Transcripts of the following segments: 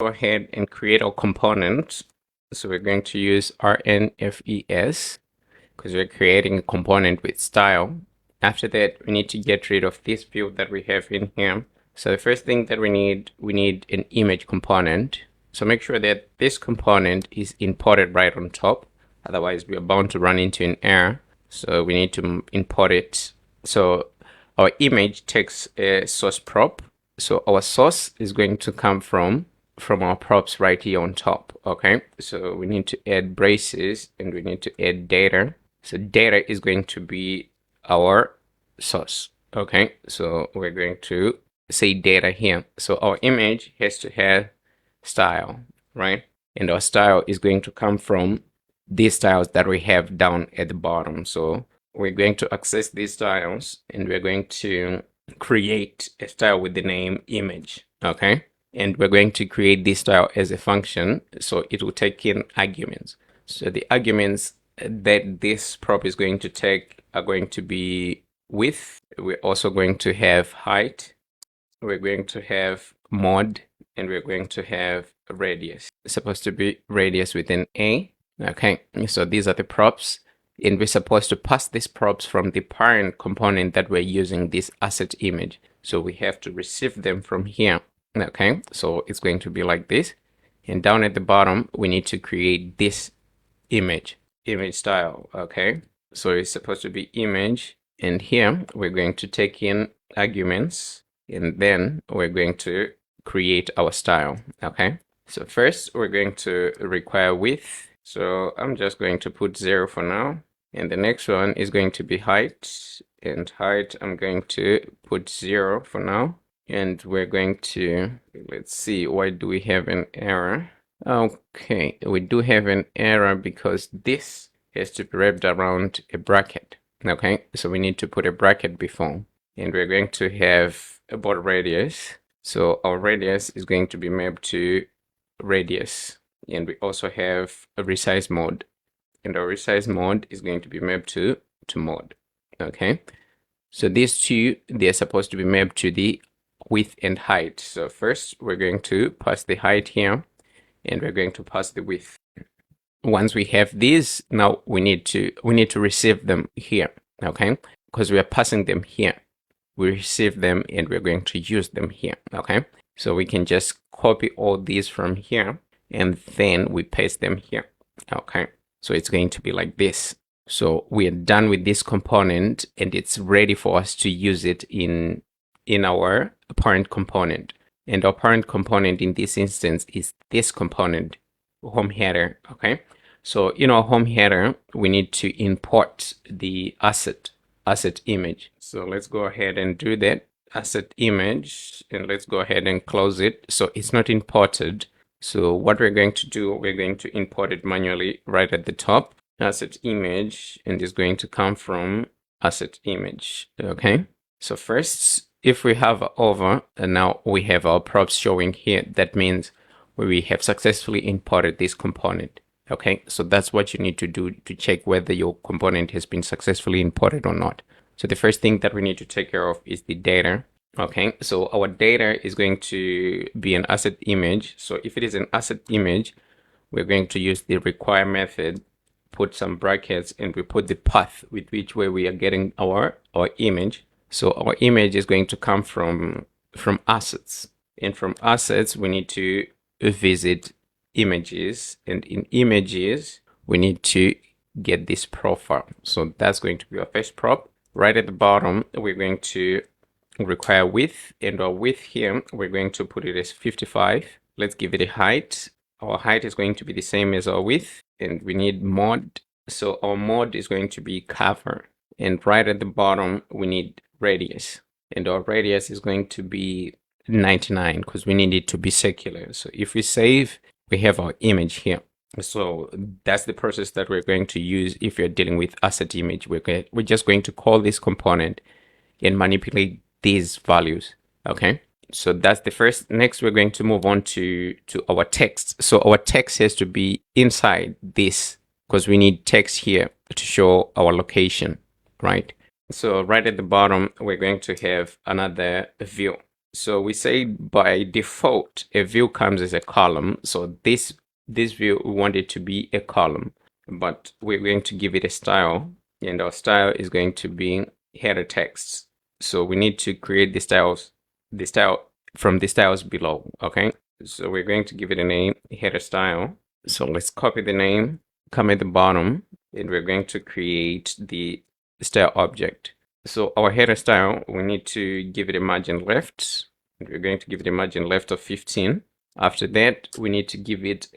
go ahead and create our component. So we're going to use RNFES because we're creating a component with style. After that, we need to get rid of this field that we have in here. So the first thing that we need an image component. So make sure that this component is imported right on top. Otherwise, we are bound to run into an error. So we need to import it. So our image takes a source prop. So our source is going to come from our props right here on top. Okay, so we need to add braces and we need to add data. So data is going to be our source. Okay, so we're going to say data here. So our image has to have style, right? And our style is going to come from these styles that we have down at the bottom. So we're going to access these styles and we're going to create a style with the name image. Okay, and we're going to create this style as a function, so it will take in arguments. So the arguments that this prop is going to take are going to be width. We're also going to have height. We're going to have mod, and we're going to have radius. It's supposed to be radius with an A. Okay, so these are the props, and we're supposed to pass these props from the parent component that we're using, this asset image. So we have to receive them from here. Okay, so it's going to be like this. And down at the bottom, we need to create this image style. Okay, so it's supposed to be image. And here we're going to take in arguments, and then we're going to create our style. Okay, so first we're going to require width. So I'm just going to put 0 for now. And the next one is going to be height. And height, I'm going to put 0 for now. And we're going to, let's see, why do we have an error? Okay, we do have an error because this has to be wrapped around a bracket. Okay, so we need to put a bracket before. And we're going to have a border radius. So our radius is going to be mapped to radius. And we also have a resize mode. And our resize mode is going to be mapped to mode. Okay, so these two, they're supposed to be mapped to the width and height. So first we're going to pass the height here and we're going to pass the width. Once we have these, now we need to receive them here. Okay, because we are passing them here, we receive them and we're going to use them here. Okay, so we can just copy all these from here and then we paste them here. Okay, so it's going to be like this. So we are done with this component and it's ready for us to use it in our parent component. And our parent component in this instance is this component, home header. Okay, so in our home header, we need to import the asset image. So let's go ahead and do that. Asset image, and let's go ahead and close it. So it's not imported. So what we're going to do, we're going to import it manually right at the top. Asset image, and it's going to come from asset image. Okay, so first, if we have over, and now we have our props showing here, that means we have successfully imported this component. Okay, so that's what you need to do to check whether your component has been successfully imported or not. So the first thing that we need to take care of is the data. Okay, so our data is going to be an asset image. So if it is an asset image, we're going to use the require method, put some brackets, and we put the path with which way we are getting our image. So our image is going to come from assets, and from assets we need to visit images, and in images we need to get this profile. So that's going to be our first prop. Right at the bottom, we're going to require width, and our width here we're going to put it as 55. Let's give it a height. Our height is going to be the same as our width, and we need mod. So our mod is going to be cover, and right at the bottom we need radius, and our radius is going to be 99 because we need it to be circular. So if we save, we have our image here. So that's the process that we're going to use if you're dealing with asset image. We're just going to call this component and manipulate these values. Okay, so that's the first. Next, we're going to move on to our text. So our text has to be inside this because we need text here to show our location, right? So right at the bottom, we're going to have another view. So we say by default, a view comes as a column. So this view, we want it to be a column, but we're going to give it a style, and our style is going to be header text. So we need to create the style from the styles below. Okay. So we're going to give it a name, header style. So let's copy the name, come at the bottom, and we're going to create the style object. So our header style, we need to give it a margin left. We're going to give it a margin left of 15. After that, we need to give it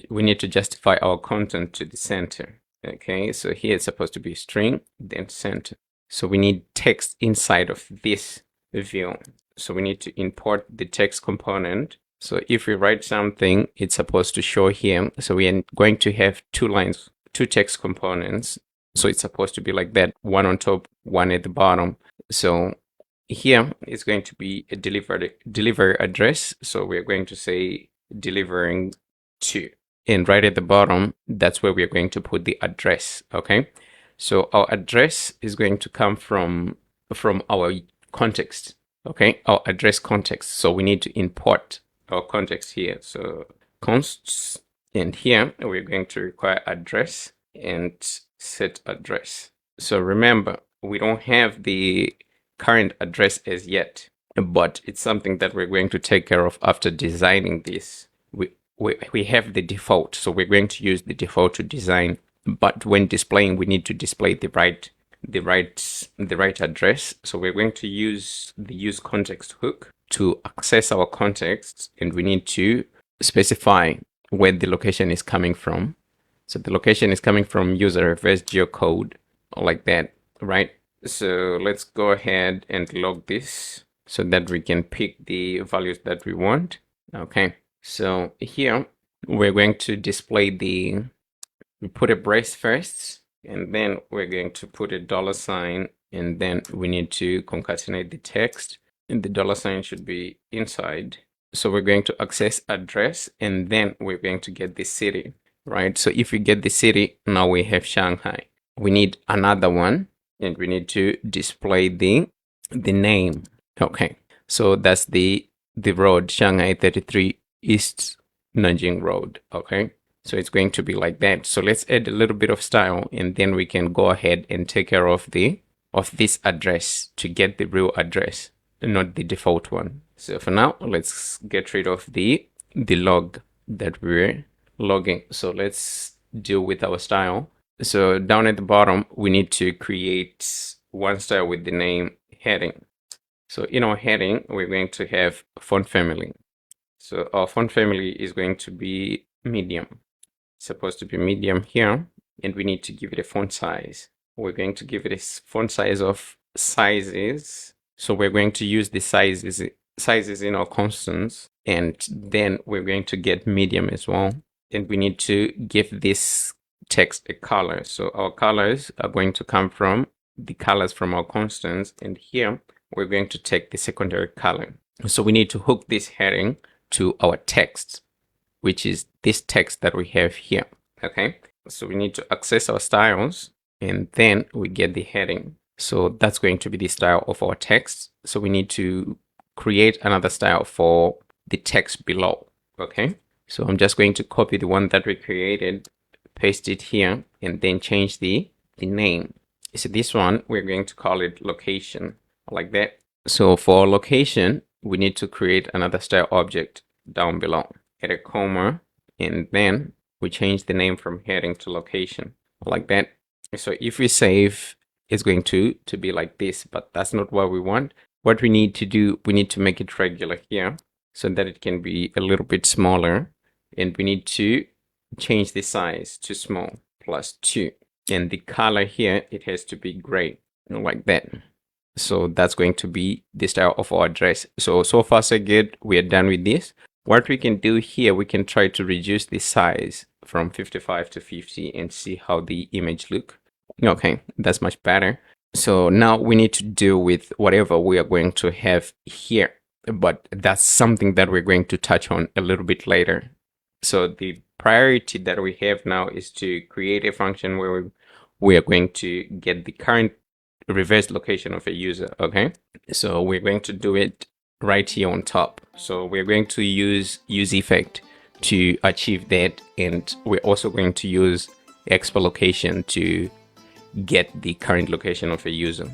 we need to justify our content to the center. Okay, so here it's supposed to be string, then center. So we need text inside of this view. So we need to import the text component. So if we write something, it's supposed to show here. So we are going to have two lines, two text components. So it's supposed to be like that, one on top, one at the bottom. So here is going to be a delivery address. So we're going to say delivering to. And right at the bottom, that's where we're going to put the address. Okay. So our address is going to come from our context. Okay, our address context. So we need to import our context here. So consts, and here we're going to require address and set address. So remember, we don't have the current address as yet, but it's something that we're going to take care of after designing this. We have the default, so we're going to use the default to design, but when displaying, we need to display the right address. So we're going to use the use context hook to access our context, and we need to specify where the location is coming from. So the location is coming from user reverse geocode, like that, right? So let's go ahead and log this so that we can pick the values that we want. Okay, so here we're going to display we put a brace first, and then we're going to put a $, and then we need to concatenate the text, and the $sign should be inside. So we're going to access address, and then we're going to get the city, right? So if we get the city, now we have Shanghai. We need another one, and we need to display the name. Okay, so that's the road, Shanghai 33 East Nanjing Road. Okay, so it's going to be like that. So let's add a little bit of style, and then we can go ahead and take care of this address to get the real address, not the default one. So for now, let's get rid of the log that we're logging. So let's deal with our style. So down at the bottom, we need to create one style with the name heading. So in our heading, we're going to have font family. So our font family is going to be medium. It's supposed to be medium here, and we need to give it a font size. We're going to give it a font size of sizes. So we're going to use the sizes in our constants, and then we're going to get medium as well. And we need to give this text a color. So our colors are going to come from the colors from our constants, and here we're going to take the secondary color. So we need to hook this heading to our text, which is this text that we have here. Okay, so we need to access our styles, and then we get the heading. So that's going to be the style of our text. So we need to create another style for the text below. Okay, so I'm just going to copy the one that we created, paste it here, and then change the name. So this one, we're going to call it location, like that. So for location, we need to create another style object down below, add a comma, and then we change the name from heading to location, like that. So if we save, it's going to be like this, but that's not what we want. What we need to do, we need to make it regular here so that it can be a little bit smaller, and we need to change the size to small, +2. And the color here, it has to be gray, like that. So that's going to be the style of our address. So far so good. We are done with this. What we can do here, we can try to reduce the size from 55 to 50 and see how the image look. Okay, that's much better. So now we need to deal with whatever we are going to have here, but that's something that we're going to touch on a little bit later. So the priority that we have now is to create a function where we are going to get the current reverse location of a user. Okay, so we're going to do it right here on top. So we're going to use effect to achieve that, and we're also going to use expo location to get the current location of a user.